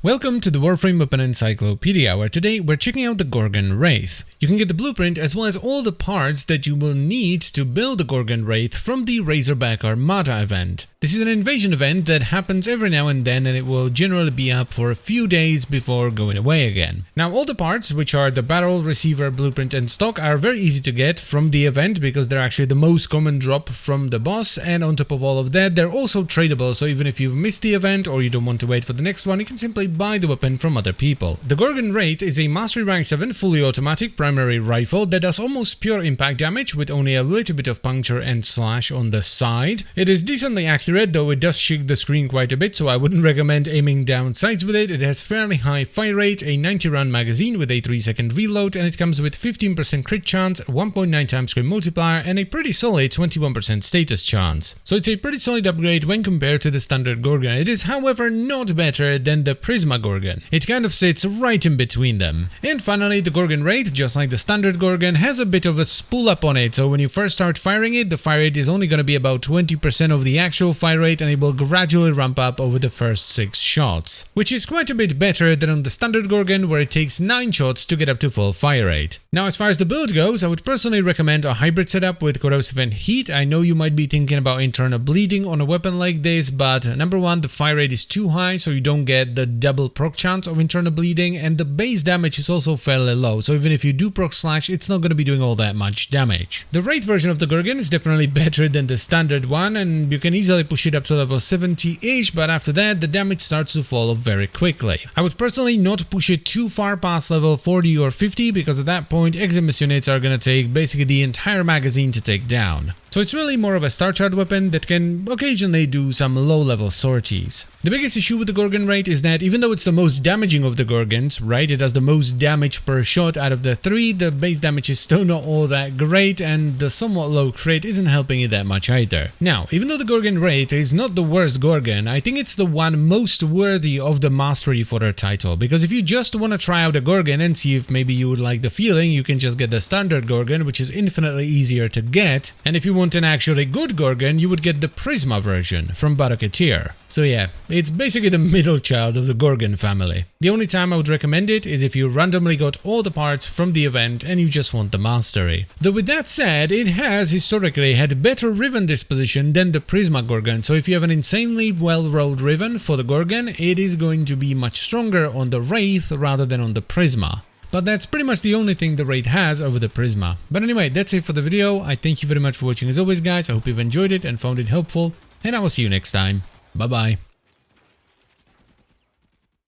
Welcome to the Warframe Weapon Encyclopedia, where today we're checking out the Gorgon Wraith. You can get the blueprint as well as all the parts that you will need to build the Gorgon Wraith from the Razorback Armada event. This is an invasion event that happens every now and then, and it will generally be up for a few days before going away again. Now, all the parts, which are the barrel, receiver, blueprint and stock, are very easy to get from the event because they're actually the most common drop from the boss, and on top of all of that, they're also tradable, so even if you've missed the event or you don't want to wait for the next one, you can simply buy the weapon from other people. The Gorgon Wraith is a Mastery Rank 7 fully automatic primary rifle that does almost pure impact damage with only a little bit of puncture and slash on the side. It is decently accurate, though it does shake the screen quite a bit, so I wouldn't recommend aiming down sights with it. It has fairly high fire rate, a 90 round magazine with a 3-second reload, and it comes with 15% crit chance, 1.9 times crit multiplier, and a pretty solid 21% status chance. So it's a pretty solid upgrade when compared to the standard Gorgon. It is, however, not better than the Prisma Gorgon. It kind of sits right in between them. And finally, the Gorgon Wraith, just like the standard Gorgon, has a bit of a spool up on it, so when you first start firing it, the fire rate is only going to be about 20% of the actual fire rate, and it will gradually ramp up over the first 6 shots, which is quite a bit better than on the standard Gorgon, where it takes 9 shots to get up to full fire rate. Now, as far as the build goes, I would personally recommend a hybrid setup with corrosive and heat. I know you might be thinking about internal bleeding on a weapon like this, but number one, the fire rate is too high, so you don't get the double proc chance of internal bleeding, and the base damage is also fairly low, so even if you do proc slash, it's not going to be doing all that much damage. The Wraith version of the Gorgon is definitely better than the standard one, and you can easily push it up to level 70-ish, but after that, the damage starts to fall off very quickly. I would personally not push it too far past level 40 or 50, because at that point, Eximus units are going to take basically the entire magazine to take down. So it's really more of a star chart weapon that can occasionally do some low-level sorties. The biggest issue with the Gorgon Wraith is that even though it's the most damaging of the Gorgons, right, it does the most damage per shot out of the 3, the base damage is still not all that great, and the somewhat low crit isn't helping it that much either. Now, even though the Gorgon Wraith is not the worst Gorgon, I think it's the one most worthy of the Mastery Fodder title, because if you just want to try out a Gorgon and see if maybe you would like the feeling, you can just get the standard Gorgon, which is infinitely easier to get, and if you want an actually good Gorgon, you would get the Prisma version from Barocketeer. So yeah, it's basically the middle child of the Gorgon family. The only time I would recommend it is if you randomly got all the parts from the event and you just want the mastery. Though with that said, it has historically had better Riven disposition than the Prisma Gorgon, so if you have an insanely well-rolled Riven for the Gorgon, it is going to be much stronger on the Wraith rather than on the Prisma. But that's pretty much the only thing the Wraith has over the Prisma. But anyway, that's it for the video. I thank you very much for watching as always, guys. I hope you've enjoyed it and found it helpful, and I will see you next time. Bye bye.